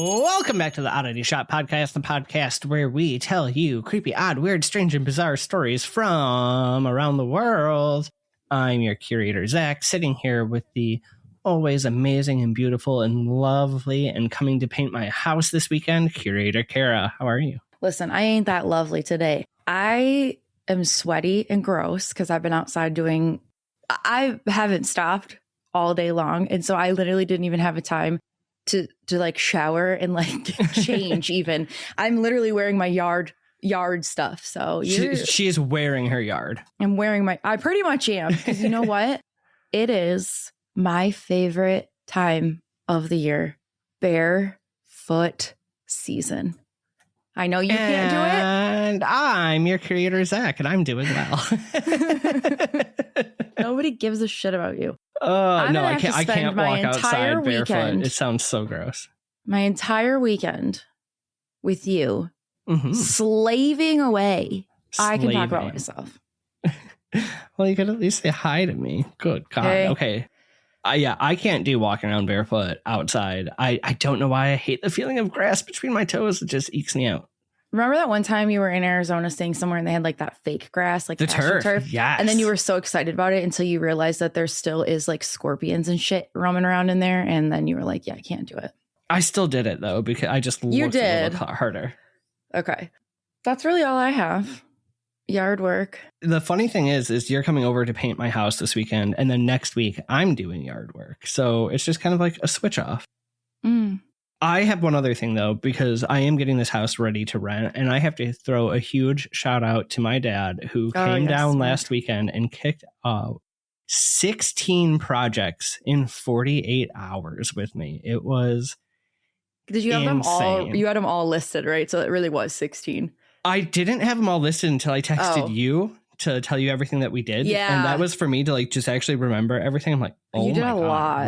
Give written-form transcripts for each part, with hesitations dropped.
Welcome back to the Oddity Shop podcast, the podcast where we tell you creepy, odd, weird, strange, and bizarre stories from around the world. I'm your curator, Zach, sitting here with the always amazing and beautiful and lovely and coming to paint my house this weekend, Curator Kara. How are you? Listen, I ain't that lovely today. I am sweaty and gross because I've been outside I haven't stopped all day long. And so I literally didn't even have a time to like shower and like change even. I'm literally wearing my yard stuff. So she is wearing her yard. I pretty much am, because you know what? It is my favorite time of the year, barefoot season. I know you can't do it. And I'm your curator, Zach, and I'm doing well. Nobody gives a shit about you. No, I can't walk outside barefoot. It sounds so gross. My entire weekend with you, slaving away. I can talk about myself. Well, you could at least say hi to me. Good God. Hey. Okay. I can't do walking around barefoot outside. I don't know why I hate the feeling of grass between my toes. It just ekes me out. Remember that one time you were in Arizona staying somewhere and they had like that fake grass, like the turf? Yes. And then you were so excited about it until you realized that there still is like scorpions and shit roaming around in there. And then you were like, yeah, I can't do it. I still did it though, because I just looked a little harder. Okay. That's really all I have. Yard work. The funny thing is you're coming over to paint my house this weekend, and then next week I'm doing yard work. So it's just kind of like a switch off. I have one other thing, though, because I am getting this house ready to rent, and I have to throw a huge shout out to my dad, who came down last weekend and kicked out 16 projects in 48 hours with me. It was Did you have insane. them all? You had them all listed, right? So it really was 16. I didn't have them all listed until I texted you to tell you everything that we did. Yeah. And that was for me to like just actually remember everything. I'm like, oh, you did my a God. lot.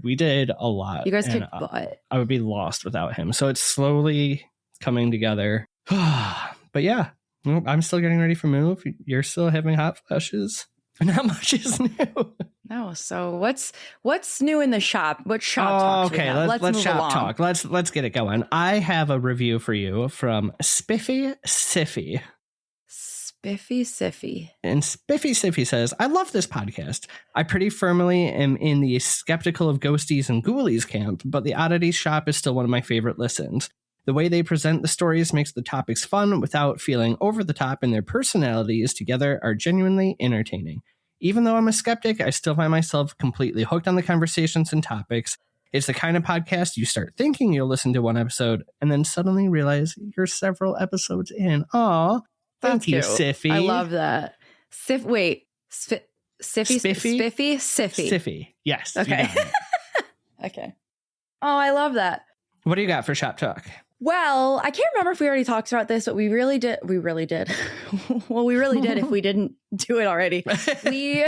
We did a lot. You guys kicked butt. I would be lost without him. So it's slowly coming together. But yeah, I'm still getting ready for move. You're still having hot flashes. Not much is new. No. So what's new in the shop? What shop talk? Okay, let's shop along. talk. Let's get it going. I have a review for you from Spiffy Siffy. Spiffy Siffy. And Spiffy Siffy says, I love this podcast. I pretty firmly am in the skeptical of ghosties and ghoulies camp, but the Oddity Shop is still one of my favorite listens. The way they present the stories makes the topics fun without feeling over the top, and their personalities together are genuinely entertaining. Even though I'm a skeptic, I still find myself completely hooked on the conversations and topics. It's the kind of podcast you start thinking you'll listen to one episode and then suddenly realize you're several episodes in. Aw, thank you, Siffy. I love that. Siffy? Spiffy? Siffy. Yes. Okay. Okay. Oh, I love that. What do you got for shop talk? Well, I can't remember if we already talked about this, but we really did. Well, we really did if we didn't do it already. We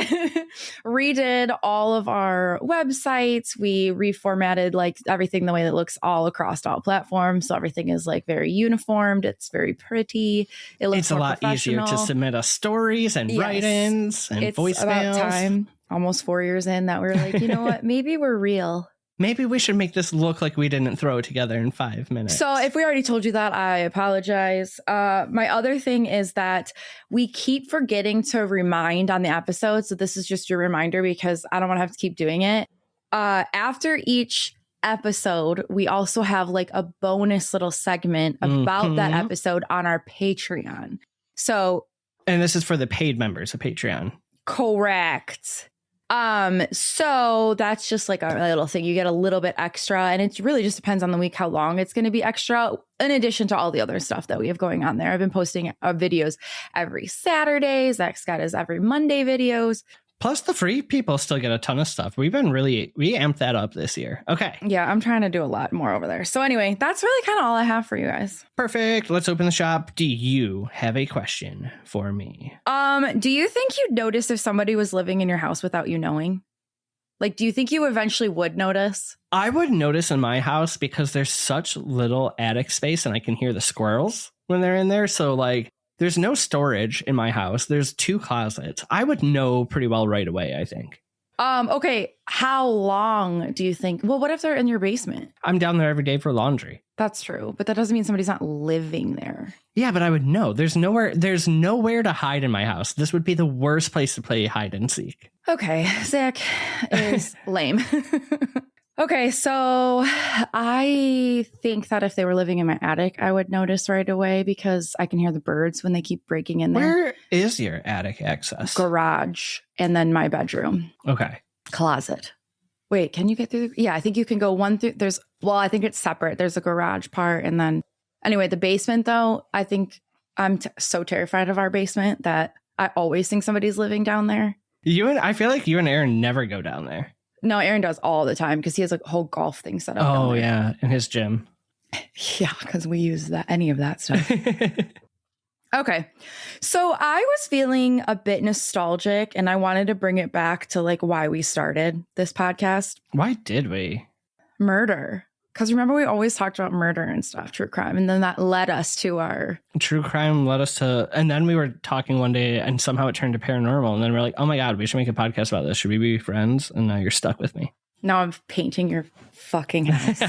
redid all of our websites. We reformatted like everything the way that looks all across all platforms. So everything is like very uniformed. It's very pretty. It looks It's a lot easier to submit us stories and write-ins and voicemails. It's about time, almost 4 years in, that we're like, you know what? Maybe we're real. Maybe we should make this look like we didn't throw it together in 5 minutes. So if we already told you that, I apologize. My other thing is that we keep forgetting to remind on the episode. So this is just your reminder because I don't want to have to keep doing it. After each episode, we also have like a bonus little segment about that episode on our Patreon. So, and this is for the paid members of Patreon. Correct. So that's just like a little thing. You get a little bit extra, and it really just depends on the week how long it's going to be extra, in addition to all the other stuff that we have going on there. I've been posting videos every Saturday. Zach's got his every Monday videos. Plus the free people still get a ton of stuff. We amped that up this year. Okay. Yeah, I'm trying to do a lot more over there. So anyway, that's really kind of all I have for you guys. Perfect. Let's open the shop. Do you have a question for me? Do you think you'd notice if somebody was living in your house without you knowing? Like, do you think you eventually would notice? I would notice in my house because there's such little attic space and I can hear the squirrels when they're in there. So like, there's no storage in my house. There's 2 closets. I would know pretty well right away, I think. Okay. How long do you think? Well, what if they're in your basement? I'm down there every day for laundry. That's true. But that doesn't mean somebody's not living there. Yeah, but I would know. There's nowhere to hide in my house. This would be the worst place to play hide and seek. Okay. Zach is lame. Okay. So I think that if they were living in my attic, I would notice right away because I can hear the birds when they keep breaking in there. Where is your attic access? Garage and then my bedroom. Okay. Closet. Wait, can you get through? Yeah, I think you can go one through. I think it's separate. There's a garage part. And then anyway, the basement though, I think I'm so terrified of our basement that I always think somebody's living down there. I feel like you and Aaron never go down there. No, Aaron does all the time because he has a whole golf thing set up. Oh, yeah. In his gym. Yeah, because we use any of that stuff. Okay. So I was feeling a bit nostalgic and I wanted to bring it back to like why we started this podcast. Why did we? Murder. Because remember, we always talked about murder and stuff, true crime. And then that led us to our... True crime led us to... And then we were talking one day and somehow it turned to paranormal. And then we're like, oh my God, we should make a podcast about this. Should we be friends? And now you're stuck with me. Now I'm painting your fucking house.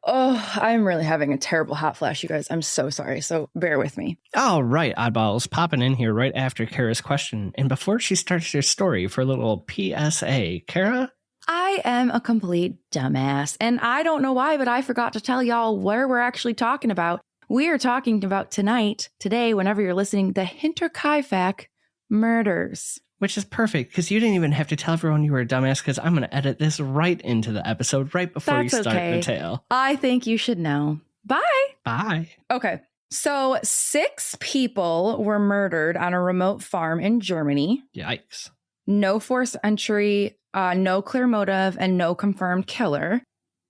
Oh, I'm really having a terrible hot flash, you guys. I'm so sorry. So bear with me. All right, oddballs, popping in here right after Kara's question. And before she starts her story for a little PSA, Kara... I am a complete dumbass, and I don't know why, but I forgot to tell y'all where we're actually talking about. We are talking about today, whenever you're listening, the Hinterkaifeck murders. Which is perfect, because you didn't even have to tell everyone you were a dumbass, because I'm going to edit this right into the episode right before you start the tale. I think you should know. Bye. Bye. Okay. So 6 people were murdered on a remote farm in Germany. Yikes. No forced entry, no clear motive, and no confirmed killer.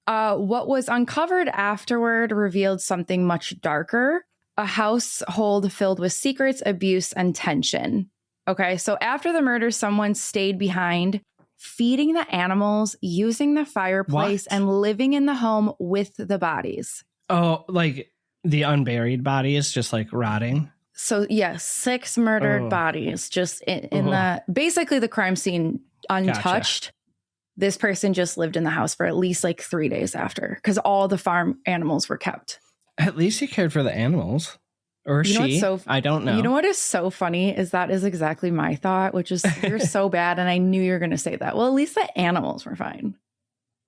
What was uncovered afterward revealed something much darker, a household filled with secrets, abuse, and tension. Okay, so after the murder, someone stayed behind, feeding the animals, using the fireplace, and living in the home with the bodies. Oh, like the unburied bodies just like rotting? So, yes, 6 murdered bodies just in basically the crime scene untouched. Gotcha. This person just lived in the house for at least like 3 days after because all the farm animals were kept. At least he cared for the animals. Or she. I don't know. You know what is so funny is that is exactly my thought, which is you're so bad. And I knew you were going to say that. Well, at least the animals were fine.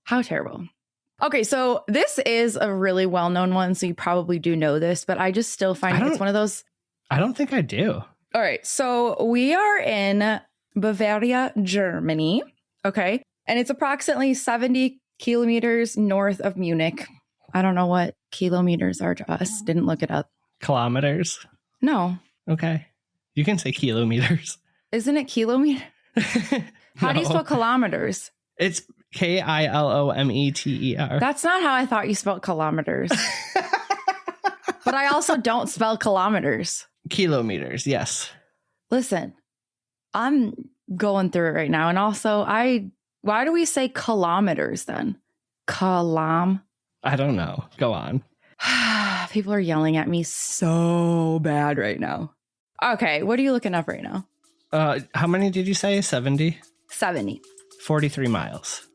How terrible. Okay, so this is a really well-known one. So you probably do know this, but I just still find it's one of those. I don't think I do. All right. So we are in Bavaria, Germany. Okay. And it's approximately 70 kilometers north of Munich. I don't know what kilometers are to us. Didn't look it up. Kilometers? No. Okay. You can say kilometers. Isn't it kilometer? How do you spell kilometers? It's Kilometer. That's not how I thought you spelled kilometers. But I also don't spell kilometers. Kilometers, yes. Listen, I'm going through it right now. And also, why do we say kilometers then? I don't know. Go on. People are yelling at me so bad right now. Okay, what are you looking up right now? How many did you say? 70? 70. 43 miles.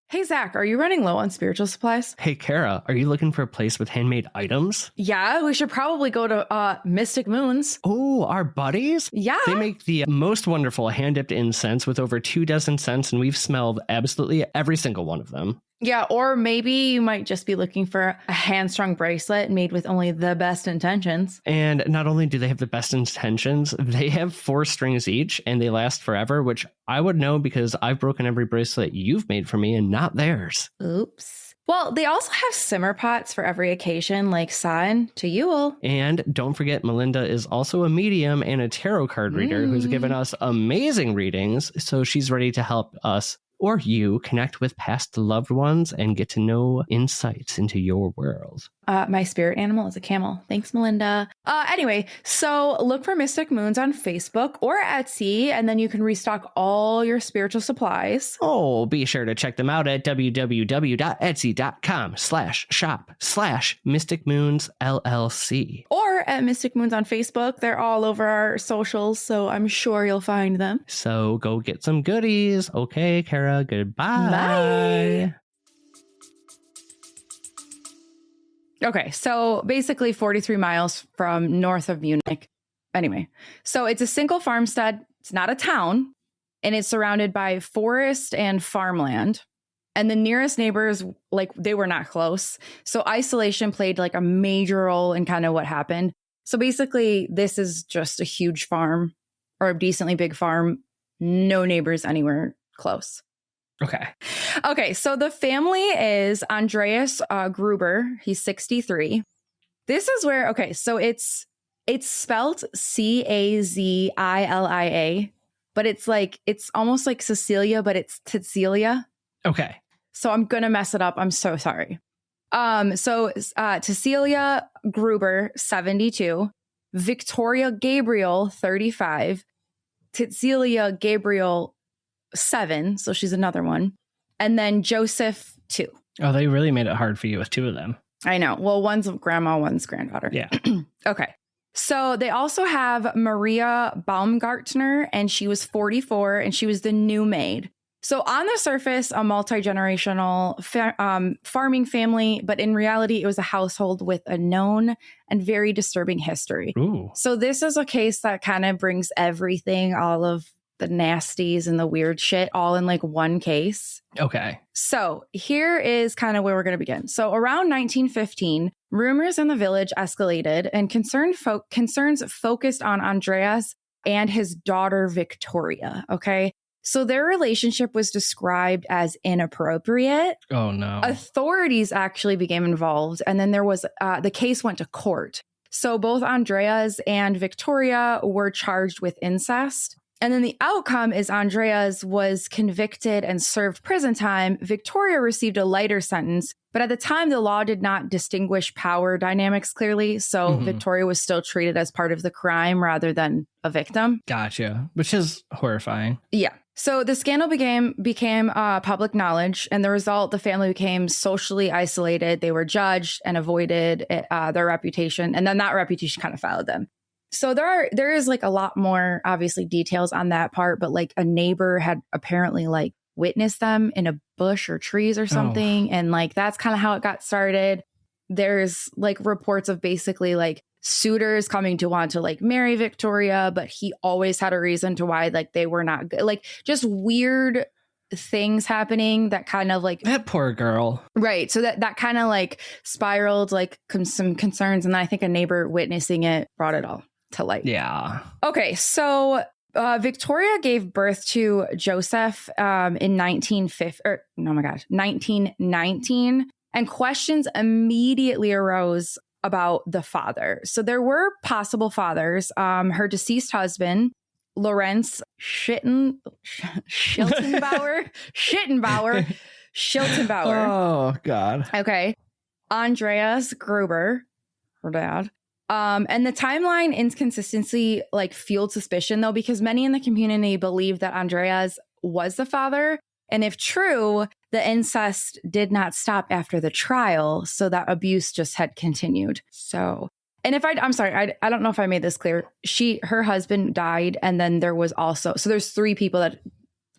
Hey, Zach, are you running low on spiritual supplies? Hey, Kara, are you looking for a place with handmade items? Yeah, we should probably go to Mystic Moons. Oh, our buddies? Yeah. They make the most wonderful hand-dipped incense with over 24 scents, and we've smelled absolutely every single one of them. Yeah, or maybe you might just be looking for a hand-strung bracelet made with only the best intentions. And not only do they have the best intentions, they have 4 strings each, and they last forever, which I would know because I've broken every bracelet you've made for me and not theirs. Oops. Well, they also have simmer pots for every occasion, like San to Yule. And don't forget, Melinda is also a medium and a tarot card reader who's given us amazing readings, so she's ready to help us or you connect with past loved ones and get to know insights into your world. My spirit animal is a camel. Thanks, Melinda. Anyway, so look for Mystic Moons on Facebook or Etsy, and then you can restock all your spiritual supplies. Oh, be sure to check them out at www.etsy.com/shop/Mystic Moons LLC. Or at Mystic Moons on Facebook. They're all over our socials, so I'm sure you'll find them. So go get some goodies. Okay, Kara, goodbye. Bye. Okay, so basically 43 miles from north of Munich. Anyway, so it's a single farmstead. It's not a town, and it's surrounded by forest and farmland. And the nearest neighbors, like, they were not close. So isolation played like a major role in kind of what happened. So basically, this is just a huge farm or a decently big farm. No neighbors anywhere close. Okay, so the family is Andreas Gruber. He's 63. This is where, okay, so it's spelled Cazilia, but it's almost like Cecilia, but it's Ticilia. Okay. So I'm going to mess it up. I'm so sorry. Ticilia Gruber, 72. Victoria Gabriel, 35. Ticilia Gabriel, 7. So she's another one. And then Joseph, 2. Oh, they really made it hard for you with 2 of them. I know. Well, one's grandma, one's granddaughter. Yeah. Okay. So they also have Maria Baumgartner, and she was 44, and she was the new maid. So on the surface, a multi-generational farming family, but in reality, it was a household with a known and very disturbing history. Ooh. So this is a case that kind of brings everything, all of the nasties and the weird shit, all in like one case. Okay. So here is kind of where we're going to begin. So around 1915, rumors in the village escalated, and concerns focused on Andreas and his daughter, Victoria. Okay. So their relationship was described as inappropriate. Oh, no. Authorities actually became involved. And then there was the case went to court. So both Andreas and Victoria were charged with incest. And then the outcome is Andreas was convicted and served prison time. Victoria received a lighter sentence. But at the time, the law did not distinguish power dynamics clearly. So Victoria was still treated as part of the crime rather than a victim. Gotcha. Which is horrifying. Yeah. So the scandal became public knowledge, and the result, the family became socially isolated. They were judged and avoided their reputation, and then that reputation kind of followed them. So there is like a lot more, obviously, details on that part, but like a neighbor had apparently like witnessed them in a bush or trees or something, and like that's kind of how it got started. There's like reports of basically like suitors coming to want to like marry Victoria, but he always had a reason to why like they were not good. Like just weird things happening that kind of like that poor girl. Right. So that kind of like spiraled like some concerns. And then I think a neighbor witnessing it brought it all to light. Yeah. Okay. So Victoria gave birth to Joseph in 1919, and questions immediately arose about the father. So there were possible fathers. Her deceased husband, Lorenz Schiltenbauer. Oh, God. Okay. Andreas Gruber, her dad. And the timeline inconsistency like fueled suspicion, though, because many in the community believed that Andreas was the father. And if true, the incest did not stop after the trial. So that abuse just had continued. So, and I'm sorry, I don't know if I made this clear. Her husband died. And then there was also, so there's 3 people that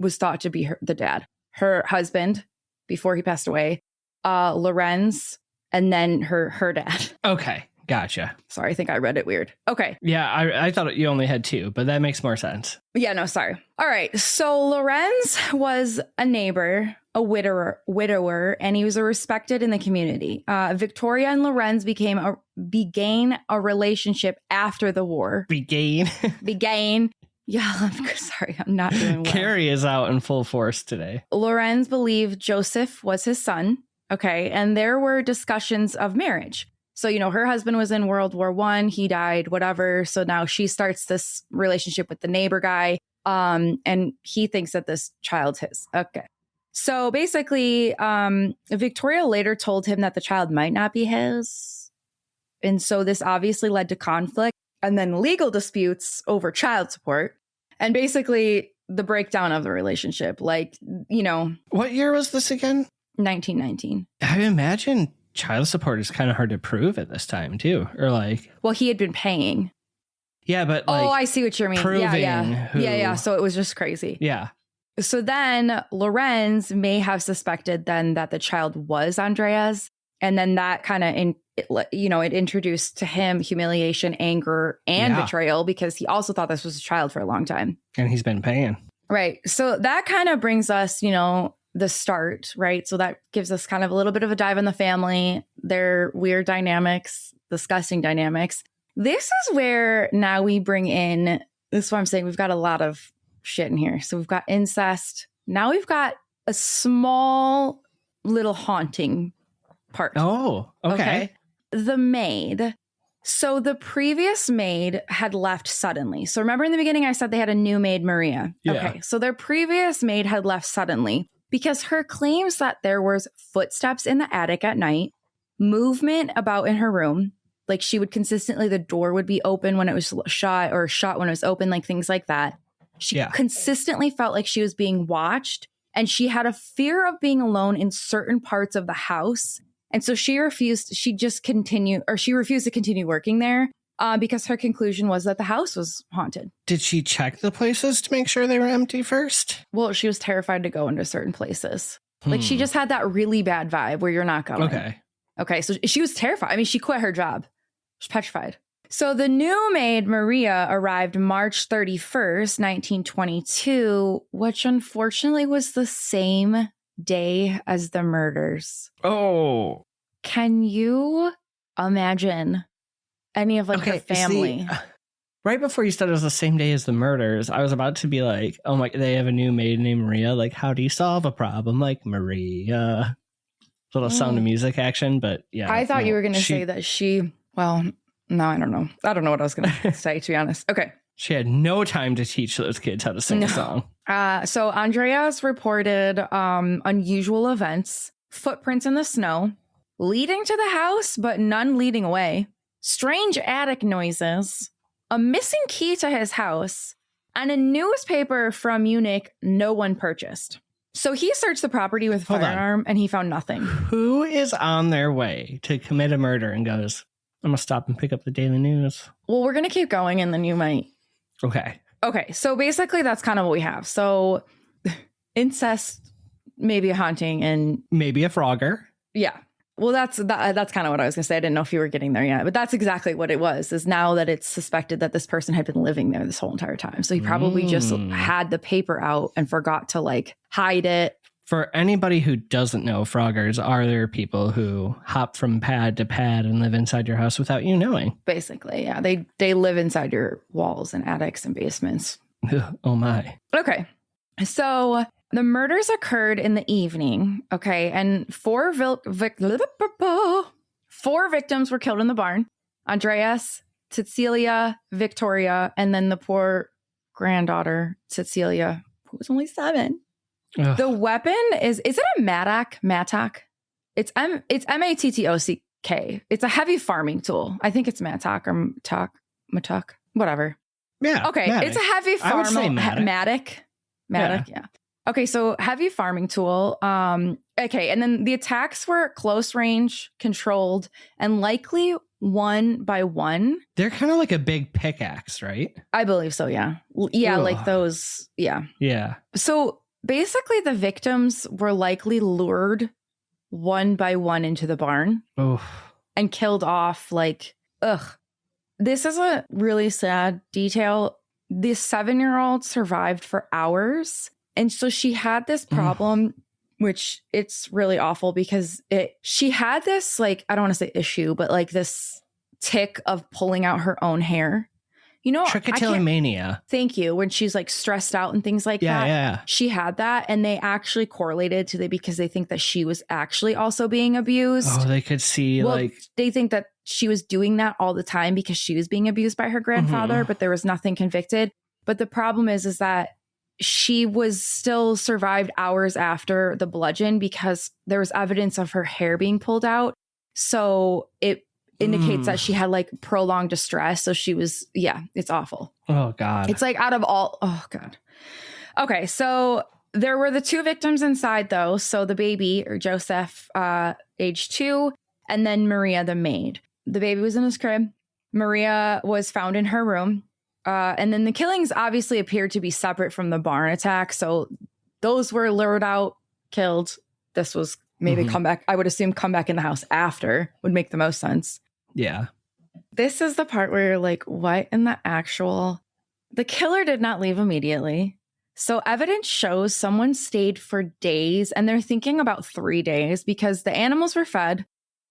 was thought to be the dad. Her husband before he passed away, Lorenz, and then her dad. Okay. Gotcha. Sorry, I think I read it weird. Okay. Yeah, I thought you only had 2, but that makes more sense. Yeah, no, sorry. All right. So Lorenz was a neighbor, a widower, and he was respected in the community. Victoria and Lorenz began a relationship after the war. Began. Yeah, I'm sorry, I'm not doing well. Carrie is out in full force today. Lorenz believed Joseph was his son. Okay. And there were discussions of marriage. So, you know, her husband was in World War I. He died, whatever. So now she starts this relationship with the neighbor guy. And he thinks that this child's his. Okay. So basically, Victoria later told him that the child might not be his. And so this obviously led to conflict and then legal disputes over child support. And basically the breakdown of the relationship. Like, you know. What year was this again? 1919. I imagine child support is kind of hard to prove at this time too, or like. Well, he had been paying. Yeah, but like. Oh, I see what you mean. Yeah. So it was just crazy. Yeah. So then Lorenz may have suspected then that the child was Andrea's. And then that kind of, it introduced to him humiliation, anger, and betrayal, because he also thought this was a child for a long time. And he's been paying. Right. So that kind of brings us, the start, right? So that gives us kind of a little bit of a dive in the family, their weird dynamics, disgusting dynamics. This is where now we bring in, this is what I'm saying, we've got a lot of shit in here. So we've got incest. Now we've got a small little haunting part. Oh, okay. The maid. So the previous maid had left suddenly. So remember in the beginning, I said they had a new maid, Maria. Yeah. Okay. So their previous maid had left suddenly because her claims that there was footsteps in the attic at night, movement about in her room. Like she would consistently, the door would be open when it was shut or shut when it was open, like things like that. She consistently felt like she was being watched, and she had a fear of being alone in certain parts of the house. And so she refused to continue working there because her conclusion was that the house was haunted. Did she check the places to make sure they were empty first? Well, she was terrified to go into certain places. Like she just had that really bad vibe where you're not going. Okay. So she was terrified. I mean, she quit her job. She was petrified. So the new maid, Maria, arrived March 31st, 1922, which unfortunately was the same day as the murders. Oh. Can you imagine any of her family? Right before you said it was the same day as the murders, I was about to be like, oh my, they have a new maid named Maria. Like, how do you solve a problem like Maria? Little Sound of Music action, but yeah. I thought you were going to say that no, I don't know. I don't know what I was going to say, to be honest. Okay. She had no time to teach those kids how to sing a song. So Andreas reported unusual events, footprints in the snow, leading to the house, but none leading away, strange attic noises, a missing key to his house, and a newspaper from Munich no one purchased. So he searched the property with a firearm and he found nothing. Who is on their way to commit a murder and goes, I'm going to stop and pick up the Daily News? Well, we're going to keep going and then you might. Okay. So basically that's kind of what we have. So incest, maybe a haunting, and maybe a Frogger. Yeah. Well, that's kind of what I was going to say. I didn't know if you were getting there yet, but that's exactly what it was, is now that it's suspected that this person had been living there this whole entire time. So he probably just had the paper out and forgot to hide it. For anybody who doesn't know, Froggers are there people who hop from pad to pad and live inside your house without you knowing. Basically, yeah. They live inside your walls and attics and basements. Oh my. Okay. So the murders occurred in the evening, okay, and four victims were killed in the barn. Andreas, Cecilia, Victoria, and then the poor granddaughter, Cecilia, who was only 7. Ugh. The weapon is it a mattock? It's Mattock. It's a heavy farming tool. I think it's mattock or mattock, whatever. Yeah. Okay, mattock. It's a heavy mattock. Mattock, yeah. Okay, so heavy farming tool. Okay, and then the attacks were close range, controlled, and likely one by one. They're kind of like a big pickaxe, right? I believe so, yeah. Yeah, Ugh. like those, yeah. Yeah. So basically the victims were likely lured one by one into the barn and killed off This is a really sad detail. This 7-year-old survived for hours. And so she had this problem, which it's really awful because she had this, I don't want to say issue, but this tick of pulling out her own hair. Trichotillomania. Thank you. When she's stressed out and things like that. Yeah. She had that, and they actually correlated because they think that she was actually also being abused. Oh, they could see they think that she was doing that all the time because she was being abused by her grandfather, but there was nothing convicted. But the problem is that she was still survived hours after the bludgeon because there was evidence of her hair being pulled out. So it indicates that she had prolonged distress. So she was, it's awful. Oh God. It's oh God. Okay. So there were the 2 victims inside though. So the baby, or Joseph, age 2, and then Maria, the maid. The baby was in his crib. Maria was found in her room. And then the killings obviously appeared to be separate from the barn attack. So those were lured out, killed. This was maybe come back. I would assume come back in the house after would make the most sense. Yeah. This is the part where you're like, what in the actual... The killer did not leave immediately. So evidence shows someone stayed for days, and they're thinking about 3 days because the animals were fed,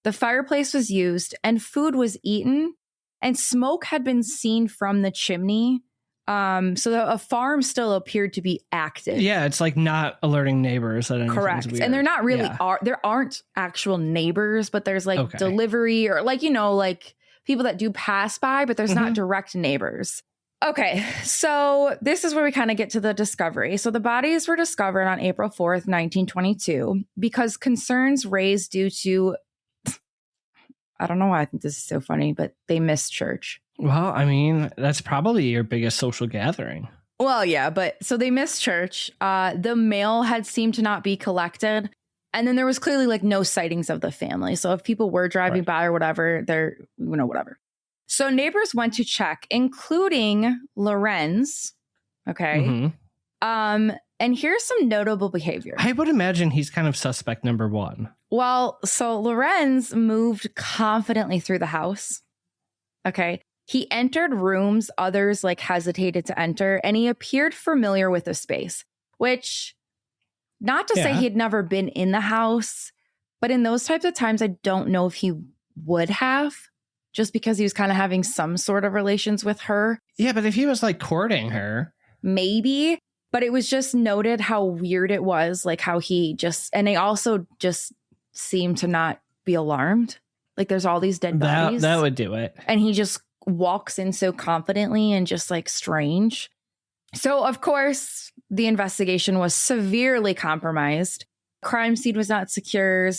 the fireplace was used, and food was eaten, and smoke had been seen from the chimney. So a farm still appeared to be active. Yeah, it's like not alerting neighbors that anything's correct. weird. And they're not really there aren't actual neighbors, but there's like delivery or like, like people that do pass by, but there's not direct neighbors. Okay, so this is where we kind of get to the discovery. So the bodies were discovered on April 4th, 1922, because concerns raised due to, I don't know why I think this is so funny, but they missed church. Well, I mean, that's probably your biggest social gathering. Well, yeah, but so they missed church. The mail had seemed to not be collected. And then there was clearly like no sightings of the family. So if people were driving by or whatever, they're, whatever. So neighbors went to check, including Lorenz. Okay. And here's some notable behavior. I would imagine he's kind of suspect number one. Well, so Lorenz moved confidently through the house. Okay. He entered rooms others like hesitated to enter, and he appeared familiar with the space, which not to say he'd never been in the house, but in those types of times, I don't know if he would have. Just because he was kind of having some sort of relations with her. Yeah, but if he was like courting her. Maybe. But it was just noted how weird it was. Like how he just, and they also just seemed to not be alarmed. Like there's all these dead bodies. That would do it. And he just walks in so confidently and just like strange. So of course, the investigation was severely compromised. Crime scene was not secured.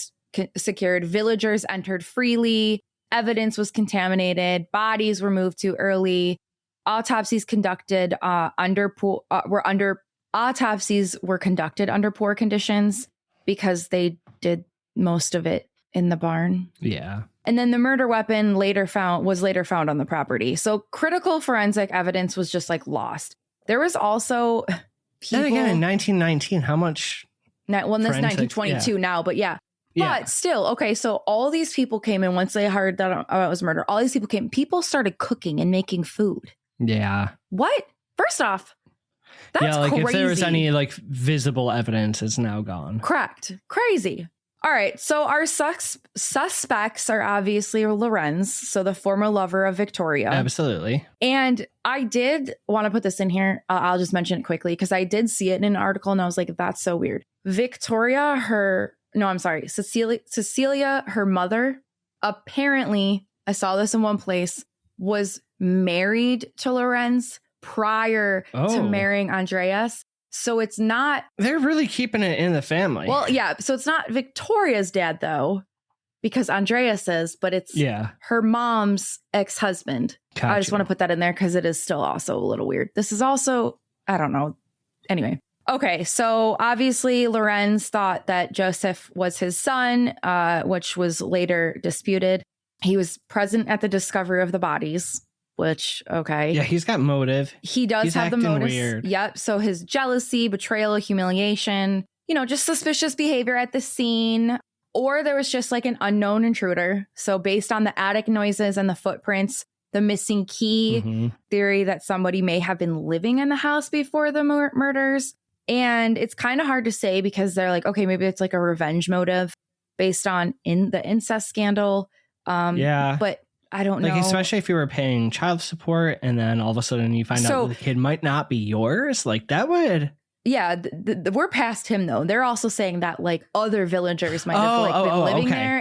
Villagers entered freely. Evidence was contaminated. Bodies were moved too early. Autopsies conducted under poor conditions because they did most of it in the barn. Yeah. And then the murder weapon was later found on the property. So critical forensic evidence was just like lost. There was also people. Then again, in 1919, how much? This is 1922 now, but yeah. But still, okay, so all these people came in once they heard that it was murder. All these people came. People started cooking and making food. Yeah. What? First off, that's crazy. If there was any like visible evidence, it's now gone. Correct. Crazy. All right. So our suspects are obviously Lorenz, so the former lover of Victoria. Absolutely. And I did want to put this in here. I'll just mention it quickly because I did see it in an article and I was like, that's so weird. Cecilia, her mother, apparently, I saw this in one place, was married to Lorenz prior to marrying Andreas. So it's not... They're really keeping it in the family. Well, yeah. So it's not Victoria's dad, though, because Andreas is, but it's her mom's ex-husband. Gotcha. I just want to put that in there because it is still also a little weird. This is also, I don't know. Anyway. Okay, so obviously Lorenz thought that Joseph was his son, which was later disputed. He was present at the discovery of the bodies, which, okay. Yeah, he's got motive. He does have the motive. Weird. Yep, so his jealousy, betrayal, humiliation, just suspicious behavior at the scene. Or there was just like an unknown intruder. So based on the attic noises and the footprints, the missing key theory that somebody may have been living in the house before the murders. And it's kind of hard to say because they're like, okay, maybe it's like a revenge motive based on the incest scandal. But I don't know. Especially if you were paying child support and then all of a sudden you find out that the kid might not be yours. Like that would. Yeah, we're past him, though. They're also saying that like other villagers might have been living there.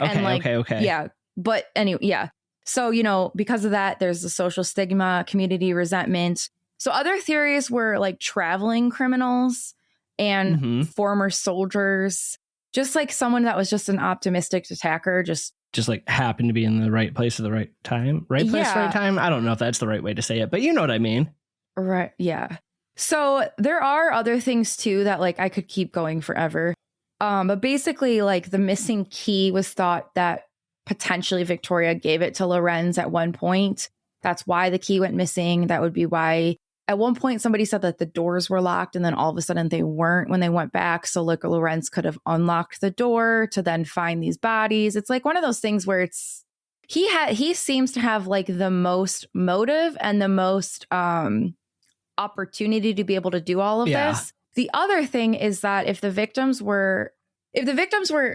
Yeah. But anyway, yeah. So, because of that, there's the social stigma, community resentment. So other theories were like traveling criminals and former soldiers, just like someone that was just an optimistic attacker, just like happened to be in the right place at the right time. Right place, right time. I don't know if that's the right way to say it, but you know what I mean. Right. Yeah. So there are other things, too, that like I could keep going forever. But basically, like the missing key was thought that potentially Victoria gave it to Lorenz at one point. That's why the key went missing. That would be why at one point somebody said that the doors were locked and then all of a sudden they weren't when they went back. So like Lorenz could have unlocked the door to then find these bodies. It's like one of those things where he seems to have like the most motive and the most opportunity to be able to do all of this. The other thing is that if the victims were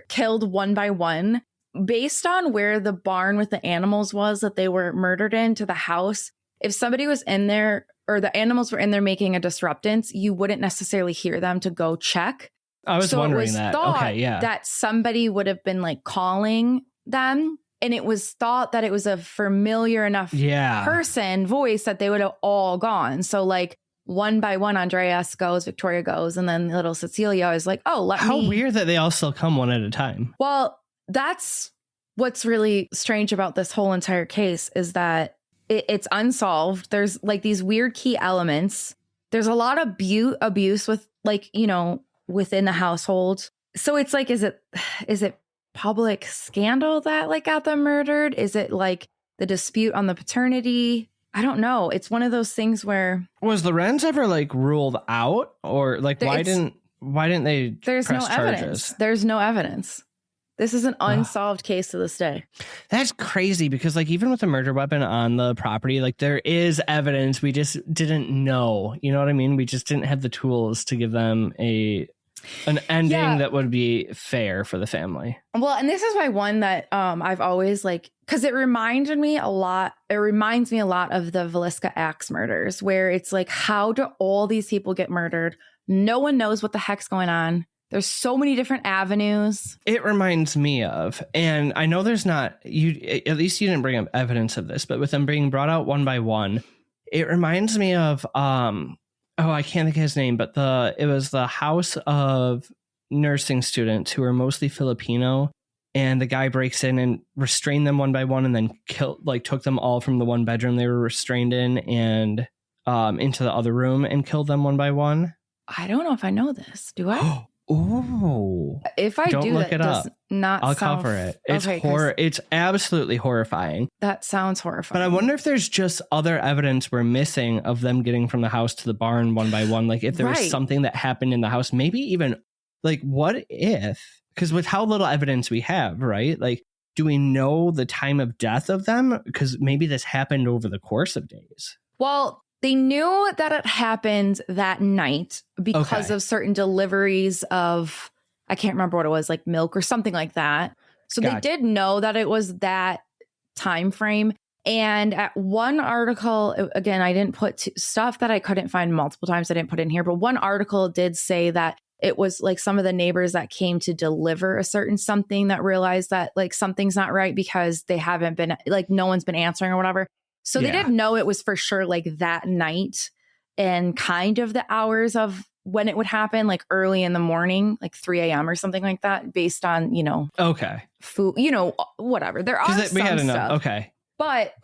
killed one by one, based on where the barn with the animals was that they were murdered in to the house, if somebody was in there or the animals were in there making a disruptance, you wouldn't necessarily hear them to go check. I was wondering that. Okay, yeah. That somebody would have been like calling them, and it was thought that it was a familiar enough person voice that they would have all gone. So like one by one, Andreas goes, Victoria goes, and then little Cecilia is like, oh, How weird that they all still come one at a time. Well, that's what's really strange about this whole entire case is that it's unsolved. There's like these weird key elements. There's a lot of abuse with like, you know, within the household. So it's like, is it public scandal that like got them murdered? Is it like the dispute on the paternity? I don't know. It's one of those things where was Lorenz ever like ruled out or like why didn't they there's press no charges? Evidence. There's no evidence. This is an unsolved case to this day. That's crazy because like even with the murder weapon on the property, like there is evidence. We just didn't know. You know what I mean? We just didn't have the tools to give them an ending that would be fair for the family. Well, and this is why one that I've always like, because it reminds me a lot of the Villisca axe murders, where it's like, how do all these people get murdered? No one knows what the heck's going on. There's so many different avenues. It reminds me of, and I know there's not, at least you didn't bring up evidence of this, but with them being brought out one by one, it reminds me of, I can't think of his name, but it was the house of nursing students who are mostly Filipino, and the guy breaks in and restrained them one by one and then took them all from the one bedroom they were restrained in and into the other room and killed them one by one. I don't know if I know this. Do I? Oh, if I don't do, look that it does up. Not. I'll cover it. It's It's absolutely horrifying. That sounds horrifying. But I wonder if there's just other evidence we're missing of them getting from the house to the barn one by one. Like if there was something that happened in the house, maybe even like what if? Because with how little evidence we have, right? Like, do we know the time of death of them? Because maybe this happened over the course of days. Well, they knew that it happened that night because of certain deliveries of, I can't remember what it was, like milk or something like that. So they did know that it was that time frame. And at one article, again, I didn't put stuff that I couldn't find multiple times. I didn't put in here, but one article did say that it was like some of the neighbors that came to deliver a certain something that realized that like something's not right because they haven't been like no one's been answering or whatever. So they didn't know it was for sure like that night and kind of the hours of when it would happen, like early in the morning, like 3 a.m. or something like that, based on, food, whatever. There are some stuff. Okay. But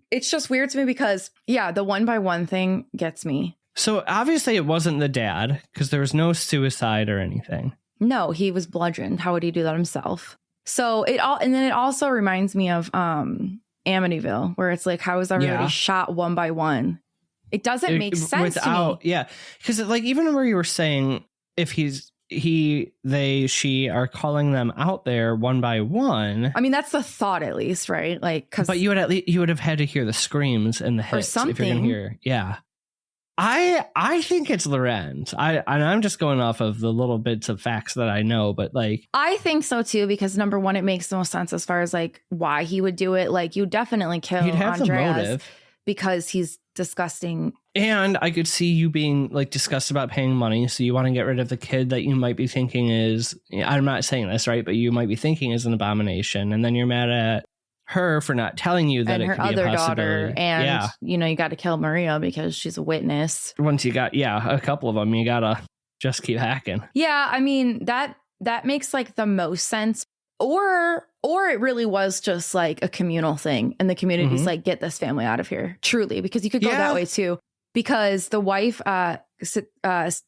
it's just weird to me because, the one by one thing gets me. So obviously it wasn't the dad because there was no suicide or anything. No, he was bludgeoned. How would he do that himself? So it also reminds me of Amityville, where it's like, how is everybody shot one by one? It doesn't make sense to me. Yeah, because like even where you were saying if they, she are calling them out there one by one. I mean, that's the thought at least, right? Like, but you would have had to hear the screams and the hits if you're gonna hear. Yeah, I think it's Lorenz. I'm just going off of the little bits of facts that I know, but like I think so too, because number one, it makes the most sense as far as like why he would do it. Like you definitely kill Andreas the motive because he's disgusting. And I could see you being like disgusted about paying money. So you want to get rid of the kid that you might be thinking is, I'm not saying this, right? But you might be thinking is an abomination. And then you're mad at her for not telling you that and it could be a possibility. Daughter, and you got to kill Maria because she's a witness. Once you got a couple of them, you gotta just keep hacking. Yeah, I mean that makes like the most sense. Or it really was just like a communal thing, and the community's like, get this family out of here. Truly, because you could go that way too. Because the wife,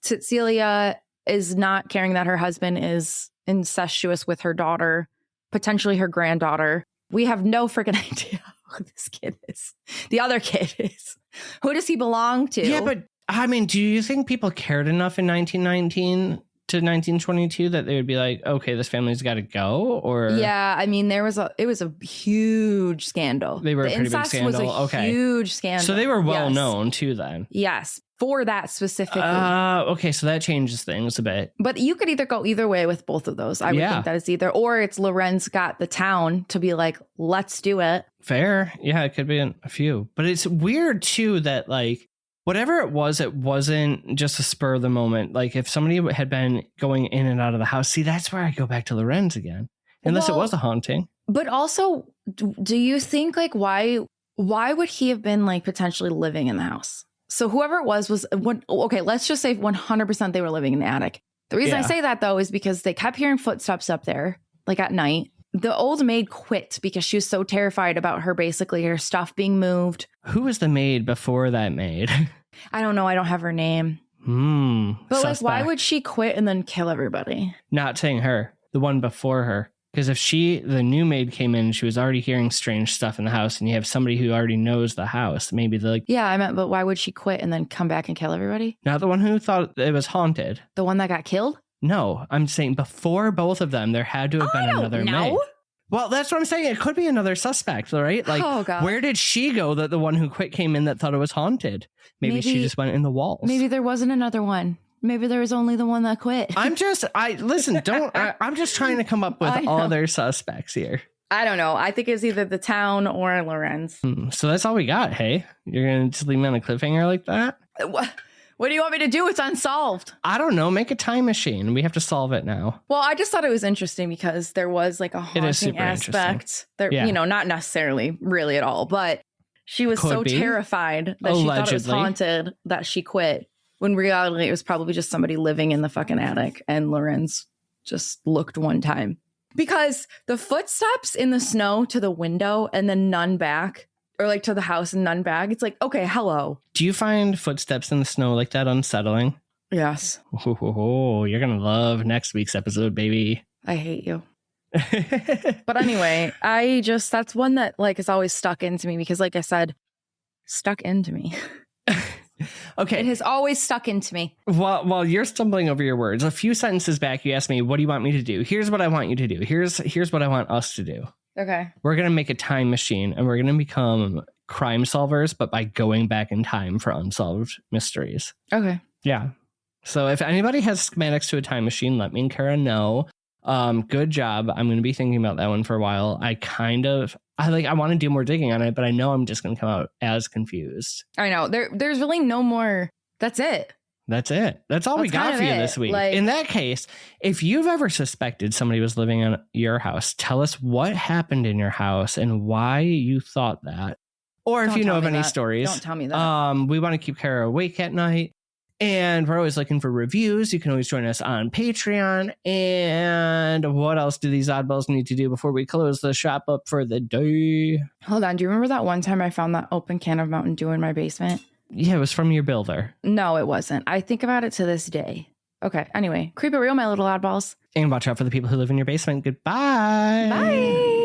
Cecilia, is not caring that her husband is incestuous with her daughter, potentially her granddaughter. We have no freaking idea who this kid is. The other kid is. Who does he belong to? Yeah, but I mean, do you think people cared enough in 1919 to 1922 that they would be like, okay, this family's got to go? Or yeah, I mean, it was a huge scandal. They were a pretty big scandal. Was a huge scandal. So they were well known too then. Yes, for that specifically. Okay, so that changes things a bit. But you could either go either way with both of those. I would think that is either, or it's Lorenz got the town to be like, let's do it. Fair. Yeah, it could be a few. But it's weird too that like, whatever it wasn't just a spur of the moment. Like if somebody had been going in and out of the house, see, that's where I go back to Lorenz again. Unless it was a haunting. But also, do you think like why would he have been like potentially living in the house? So whoever it was okay, let's just say 100% they were living in the attic. The reason I say that though is because they kept hearing footsteps up there, like at night. The old maid quit because she was so terrified about her stuff being moved. Who was the maid before that maid? I don't know. I don't have her name. But suspect. like, why would she quit and then kill everybody? Not saying her, the one before her. Because if the new maid came in, she was already hearing strange stuff in the house, and you have somebody who already knows the house. Maybe they're like, yeah, I meant, but why would she quit and then come back and kill everybody? Not the one who thought it was haunted. The one that got killed? No, I'm saying before both of them, there had to have been another maid. Well, that's what I'm saying. It could be another suspect, right? Like, where did she go that the one who quit came in that thought it was haunted? Maybe she just went in the walls. Maybe there wasn't another one. Maybe there was only the one that quit. I'm just trying to come up with other suspects here. I don't know. I think it's either the town or Lorenz. So that's all we got. Hey, you're going to just leave me on a cliffhanger like that? What do you want me to do? It's unsolved. I don't know. Make a time machine. We have to solve it now. Well, I just thought it was interesting because there was like a haunting aspect. There, not necessarily really at all, but she was terrified that she thought it was haunted that she quit. When reality, it was probably just somebody living in the fucking attic, and Lorenz just looked one time. Because the footsteps in the snow to the window and then none back, or like to the house and none back, it's like, okay, hello. Do you find footsteps in the snow like that unsettling? Yes. Oh, you're going to love next week's episode, baby. I hate you. But anyway, that's one that like is always stuck into me because like I said, stuck into me. Okay. It has always stuck into me. While you're stumbling over your words, a few sentences back, you asked me, what do you want me to do? Here's what I want you to do. Here's what I want us to do. Okay. We're going to make a time machine and we're going to become crime solvers, but by going back in time for unsolved mysteries. Okay. Yeah. So if anybody has schematics to a time machine, let me and Kara know. Good job. I'm going to be thinking about that one for a while. I want to do more digging on it, but I know I'm just going to come out as confused. I know. There's really no more. That's it. That's all we got for you this week. In that case, if you've ever suspected somebody was living in your house, tell us what happened in your house and why you thought that. Or if you know of any stories. Don't tell me that. We want to keep Kara awake at night. And we're always looking for reviews. You can always join us on Patreon. And what else do these oddballs need to do before we close the shop up for the day? Hold on. Do you remember that one time I found that open can of Mountain Dew in my basement? Yeah, it was from your builder. No, it wasn't. I think about it to this day. Okay. Anyway, creep it real, my little oddballs. And watch out for the people who live in your basement. Goodbye. Bye.